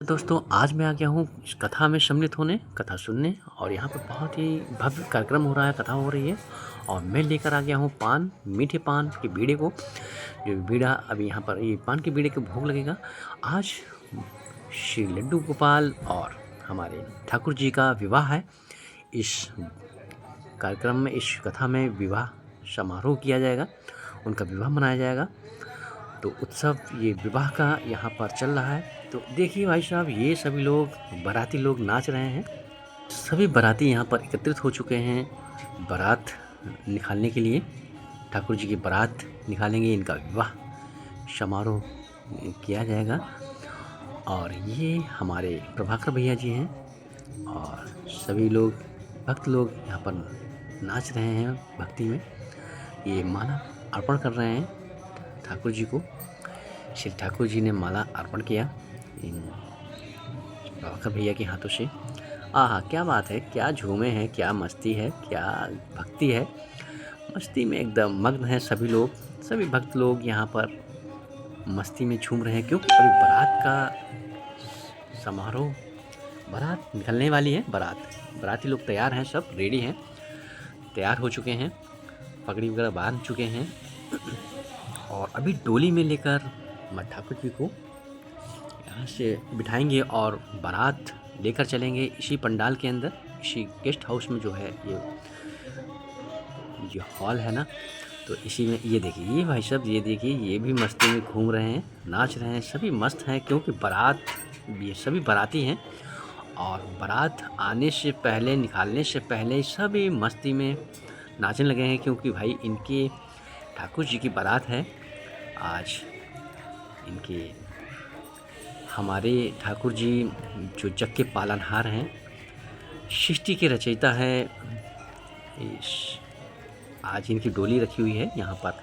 दोस्तों, आज मैं आ गया हूँ इस कथा में सम्मिलित होने, कथा सुनने। और यहाँ पर बहुत ही भव्य कार्यक्रम हो रहा है, कथा हो रही है। और मैं लेकर आ गया हूँ पान, मीठे पान के बीड़े को। जो बीड़ा अभी यहाँ पर ये पान के बीड़े के भोग लगेगा। आज श्री लड्डू गोपाल और हमारे ठाकुर जी का विवाह है। इस कार्यक्रम में, इस कथा में विवाह समारोह किया जाएगा, उनका विवाह मनाया जाएगा। तो उत्सव, ये विवाह का यहाँ पर चल रहा है। तो देखिए भाई साहब, ये सभी लोग बाराती लोग नाच रहे हैं। सभी बाराती यहाँ पर एकत्रित हो चुके हैं बारात निकालने के लिए। ठाकुर जी की बारात निकालेंगे, इनका विवाह समारोह किया जाएगा। और ये हमारे प्रभाकर भैया जी हैं और सभी लोग भक्त लोग यहाँ पर नाच रहे हैं भक्ति में। ये माला अर्पण कर रहे हैं ठाकुर जी को। श्री ठाकुर जी ने माला अर्पण किया इन प्रभाकर भैया के हाथों से। आहा, क्या बात है, क्या झूमे हैं, क्या मस्ती है, क्या भक्ति है। मस्ती में एकदम मग्न है सभी लोग। सभी भक्त लोग यहाँ पर मस्ती में झूम रहे हैं, क्योंकि अभी बारात का समारोह, बारात निकलने वाली है। बाराती लोग तैयार हैं, सब रेडी हैं, तैयार हो चुके हैं, पगड़ी वगैरह बांध चुके हैं। और अभी डोली में लेकर ठाकुर जी को यहाँ से बिठाएंगे और बारात लेकर चलेंगे इसी पंडाल के अंदर, इसी गेस्ट हाउस में जो है ये हॉल है ना। तो इसी में ये देखिए, ये भाई साहब, ये देखिए, ये भी मस्ती में घूम रहे हैं, नाच रहे हैं, सभी मस्त हैं। क्योंकि बारात, ये सभी बाराती हैं और बारात आने से पहले, निकालने से पहले सभी मस्ती में नाचने लगे हैं। क्योंकि भाई इनके ठाकुर जी की बारात है आज। इनके हमारे ठाकुर जी जो जग के पालनहार हैं, सृष्टि के रचयिता है, आज इनकी डोली रखी हुई है यहाँ पर।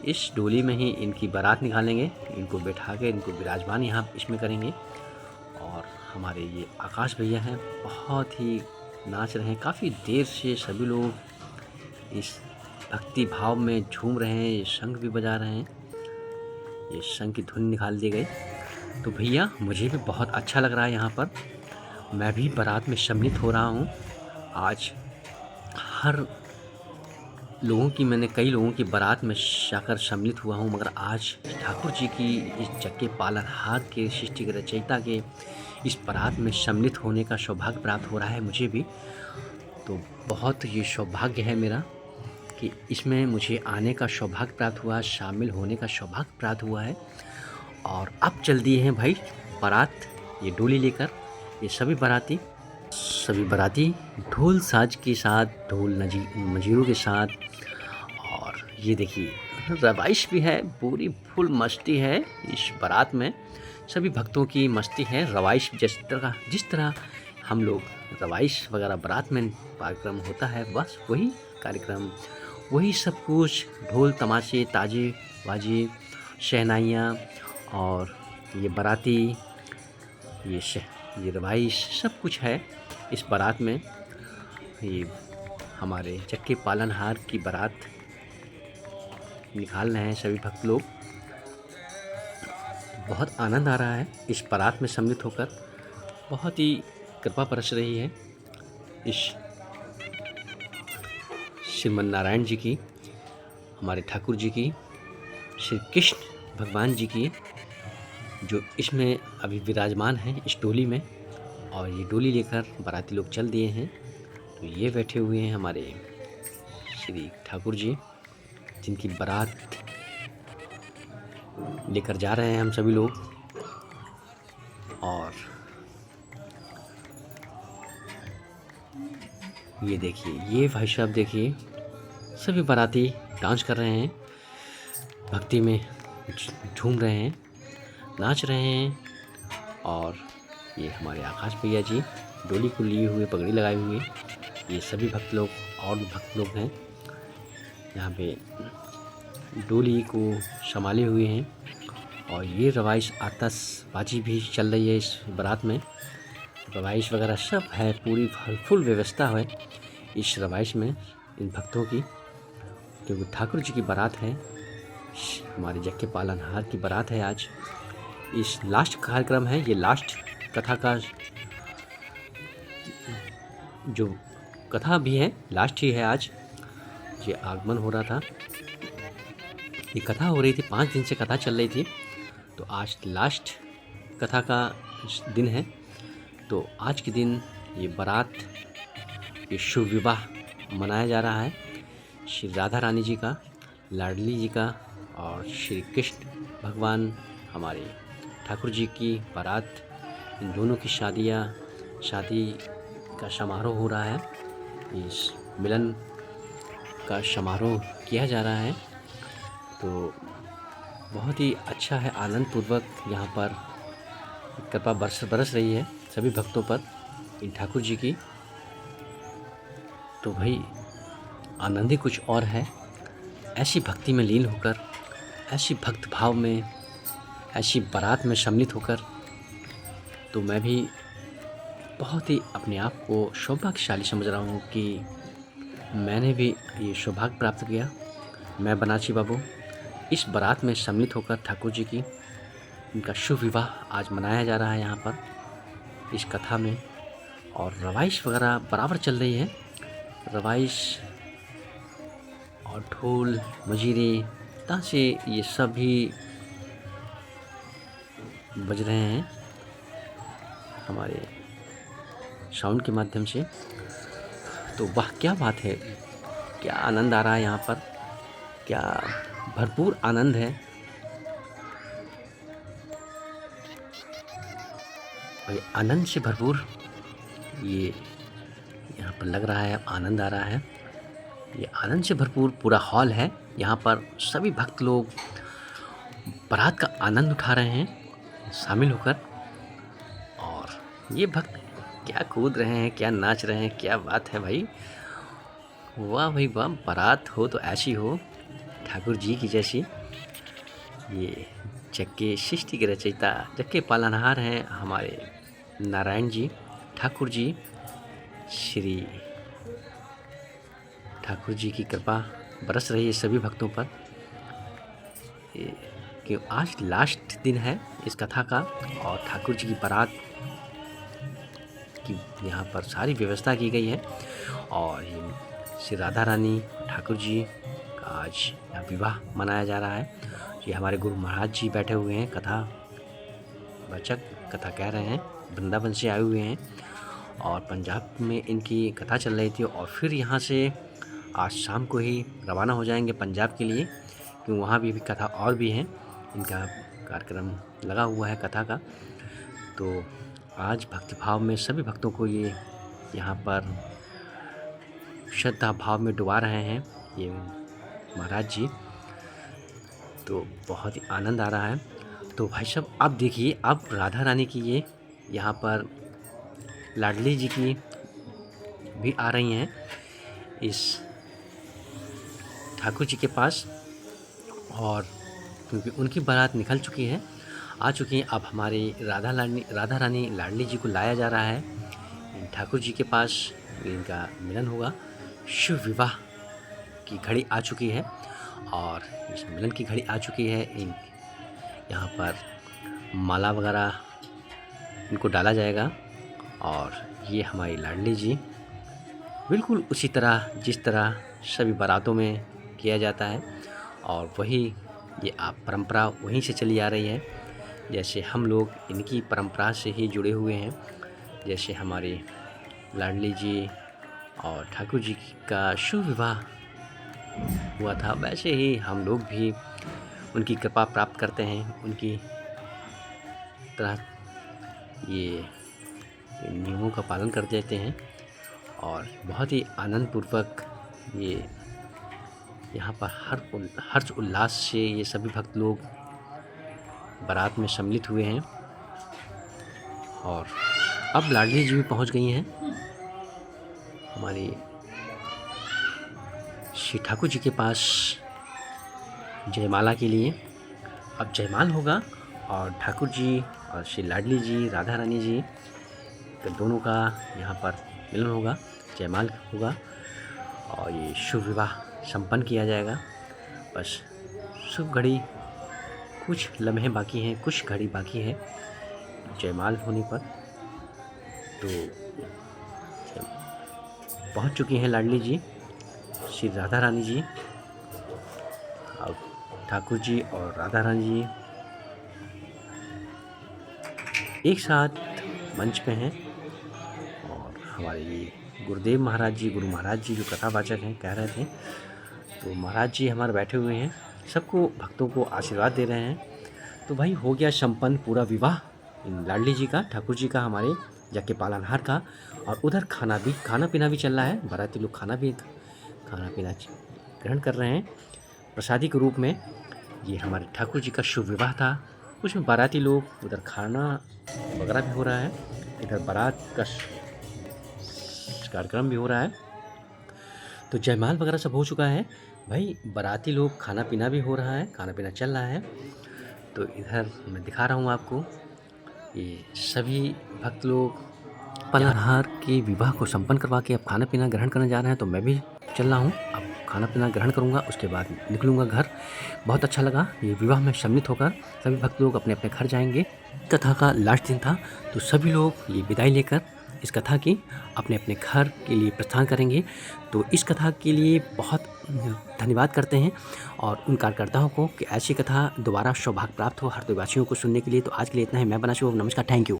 इस डोली में ही इनकी बारात निकालेंगे, इनको बैठा के इनको विराजमान यहाँ इसमें करेंगे। और हमारे ये आकाश भैया हैं, बहुत ही नाच रहे हैं। काफ़ी देर से सभी लोग इस भक्ति भाव में झूम रहे हैं। ये शंख भी बजा रहे हैं, ये शंख की धुन निकाल दी गई। तो भैया, मुझे भी बहुत अच्छा लग रहा है यहाँ पर। मैं भी बारात में सम्मिलित हो रहा हूँ आज। हर लोगों की, मैंने कई लोगों की बारात में जाकर सम्मिलित हुआ हूँ, मगर आज ठाकुर जी की, इस जग के पालनहार के, सृष्टि के रचयिता के इस बारात में सम्मिलित होने का सौभाग्य प्राप्त हो रहा है मुझे भी। तो बहुत ये सौभाग्य है मेरा कि इसमें मुझे आने का सौभाग्य प्राप्त हुआ, शामिल होने का सौभाग्य प्राप्त हुआ है। और अब चल दिए हैं भाई बारात, ये डोली लेकर। ये सभी बाराती ढोल साज के साथ, ढोल मंजीरों के साथ। और ये देखिए, रवाइश भी है, पूरी फुल मस्ती है इस बारात में। सभी भक्तों की मस्ती है। रवाइश जिस तरह हम लोग रवाइश वगैरह बारात में कार्यक्रम होता है, बस वही कार्यक्रम, वही सब कुछ। ढोल तमाशे, ताजे बाजे, शहनाइयाँ, और ये बाराती, ये रवाइश, सब कुछ है इस बारात में। ये हमारे जग के पालनहार की बारात निकाल रहे हैं सभी भक्त लोग। बहुत आनंद आ रहा है इस बारात में सम्मिलित होकर। बहुत ही कृपा बरस रही है इस श्रीमन नारायण जी की, हमारे ठाकुर जी की, श्री कृष्ण भगवान जी की, जो इसमें अभी विराजमान हैं इस डोली में। और ये डोली लेकर बाराती लोग चल दिए हैं। तो ये बैठे हुए हैं हमारे श्री ठाकुर जी, जिनकी बारात लेकर जा रहे हैं हम सभी लोग। और ये देखिए, ये भाई साहब देखिए, सभी बाराती डांस कर रहे हैं, भक्ति में झूम रहे हैं, नाच रहे हैं। और ये हमारे आकाश भैया जी डोली को लिए हुए, पगड़ी लगाए हुए, ये सभी भक्त लोग और भक्त लोग हैं यहाँ पे, डोली को संभाले हुए हैं। और ये रवाइश, आतिशबाजी भी चल रही है इस बारात में। रवाइश वगैरह सब है, पूरी फुल व्यवस्था है इस रवाइश में इन भक्तों की। क्योंकि ठाकुर जी की बारात है, हमारे जग के पालनहार की बारात है आज। इस लास्ट कार्यक्रम है, ये लास्ट कथा का जो कथा भी है लास्ट ही है। आज ये आगमन हो रहा था, ये कथा हो रही थी, 5 दिन से कथा चल रही थी, तो आज लास्ट कथा का दिन है। तो आज के दिन ये बारात, ये शुभ विवाह मनाया जा रहा है श्री राधा रानी जी का, लाडली जी का और श्री कृष्ण भगवान हमारे ठाकुर जी की बारात, इन दोनों की शादी का समारोह हो रहा है। इस मिलन का समारोह किया जा रहा है, तो बहुत ही अच्छा है, आनंदपूर्वक यहाँ पर कृपा बरस रही है सभी भक्तों पर इन ठाकुर जी की। तो भाई आनंद ही कुछ और है, ऐसी भक्ति में लीन होकर, ऐसी भक्त भाव में, ऐसी बारात में सम्मिलित होकर, तो मैं भी बहुत ही अपने आप को सौभाग्यशाली समझ रहा हूँ कि मैंने भी ये सौभाग्य प्राप्त किया। मैं बनाची बाबू इस बारात में सम्मिलित होकर ठाकुर जी की, इनका शुभ विवाह आज मनाया जा रहा है यहाँ पर इस कथा में। और रवाइश वगैरह बराबर चल रही है, रवाइश और ढोल मजीरे ताशे ये सब भी बज रहे हैं हमारे साउंड के माध्यम से। तो वाह क्या बात है, क्या आनंद आ रहा है यहाँ पर, क्या भरपूर आनंद है भाई, आनंद से भरपूर ये यहाँ पर लग रहा है, आनंद आ रहा है। ये आनंद से भरपूर पूरा हॉल है, यहाँ पर सभी भक्त लोग बारात का आनंद उठा रहे हैं शामिल होकर। और ये भक्त क्या कूद रहे हैं, क्या नाच रहे हैं, क्या बात है भाई, वाह भाई वाह। बारात हो तो ऐसी हो ठाकुर जी की जैसी। ये जग सृष्टि के रचयिता, जग के पालनहार हैं हमारे नारायण जी, ठाकुर जी। श्री ठाकुर जी की कृपा बरस रही है सभी भक्तों पर कि आज लास्ट दिन है इस कथा का, और ठाकुर जी की बारात की यहाँ पर सारी व्यवस्था की गई है। और ये श्री राधा रानी ठाकुर जी का आज यहाँ विवाह मनाया जा रहा है। ये हमारे गुरु महाराज जी बैठे हुए हैं, कथा वाचक कथा कह रहे हैं, वृंदावन से आए हुए हैं, और पंजाब में इनकी कथा चल रही थी। और फिर यहाँ से आज शाम को ही रवाना हो जाएंगे पंजाब के लिए, क्योंकि वहाँ भी कथा और भी हैं, इनका कार्यक्रम लगा हुआ है कथा का। तो आज भक्तिभाव में सभी भक्तों को ये यहाँ पर श्रद्धा भाव में डुबा रहे हैं ये महाराज जी, तो बहुत ही आनंद आ रहा है। तो भाई साहब अब देखिए, अब राधा रानी की ये यहाँ पर लाडली जी की भी आ रही हैं इस ठाकुर जी के पास, और क्योंकि उनकी बारात निकल चुकी है, आ चुकी हैं, अब हमारी राधा रानी लाडली जी को लाया जा रहा है ठाकुर जी के पास। इनका मिलन होगा, शुभ विवाह की घड़ी आ चुकी है, और इस मिलन की घड़ी आ चुकी है। यहाँ पर माला वगैरह इनको डाला जाएगा, और ये हमारी लाडली जी बिल्कुल उसी तरह जिस तरह सभी बारातों में किया जाता है, और वही ये आप परंपरा वहीं से चली आ रही है, जैसे हम लोग इनकी परंपरा से ही जुड़े हुए हैं। जैसे हमारी लाडली जी और ठाकुर जी का शुभ विवाह हुआ था, वैसे ही हम लोग भी उनकी कृपा प्राप्त करते हैं, उनकी तरह ये नियमों का पालन कर देते हैं, और बहुत ही आनंदपूर्वक ये यहाँ पर हर्ष उल्लास से ये सभी भक्त लोग बारात में सम्मिलित हुए हैं। और अब लाडली जी भी पहुँच गई हैं हमारी श्री ठाकुर जी के पास जयमाला के लिए। अब जयमाल होगा, और ठाकुर जी और श्री लाडली जी, राधा रानी जी दोनों का यहाँ पर मिलन होगा, जयमाल होगा, और ये शुभ विवाह संपन्न किया जाएगा। बस शुभ घड़ी कुछ लम्हे बाकी हैं, कुछ घड़ी बाकी है जयमाल होने पर। तो पहुंच चुकी हैं लाडली जी, श्री राधा रानी जी। अब ठाकुर जी और राधा रानी जी एक साथ मंच पे हैं और हमारे ये गुरुदेव महाराज जी, गुरु महाराज जी जो कथावाचक हैं, कह रहे थे, तो महाराज जी हमारे बैठे हुए हैं, सबको भक्तों को आशीर्वाद दे रहे हैं। तो भाई हो गया संपन्न पूरा विवाह इन लाडली जी का, ठाकुर जी का, हमारे जक्के पालनहार का। और उधर खाना पीना भी चल रहा है, बाराती लोग खाना पीना ग्रहण कर रहे हैं प्रसादी के रूप में। ये हमारे ठाकुर जी का शुभ विवाह था, उसमें बाराती लोग, उधर खाना वगैरह भी हो रहा है, इधर बारात का कार्यक्रम भी हो रहा है। तो जयमाल वगैरह सब हो चुका है भाई, बाराती लोग खाना पीना भी हो रहा है, खाना पीना चल रहा है। तो इधर मैं दिखा रहा हूँ आपको, ये सभी भक्त लोग पालनहार के विवाह को संपन्न करवा के अब खाना पीना ग्रहण करने जा रहे हैं। तो मैं भी चल रहा हूँ, अब खाना पीना ग्रहण करूँगा, उसके बाद निकलूँगा घर। बहुत अच्छा लगा ये विवाह में सम्मिलित होकर। सभी भक्त लोग अपने अपने घर जाएंगे। कथा का लास्ट दिन था, तो सभी लोग ये विदाई लेकर इस कथा की अपने अपने घर के लिए प्रस्थान करेंगे। तो इस कथा के लिए बहुत धन्यवाद करते हैं और उन कार्यकर्ताओं को कि ऐसी कथा दोबारा सौभाग्य प्राप्त हो हरिद्वारवासियों को सुनने के लिए। तो आज के लिए इतना ही। मैं बना शुभ, नमस्कार, थैंक यू।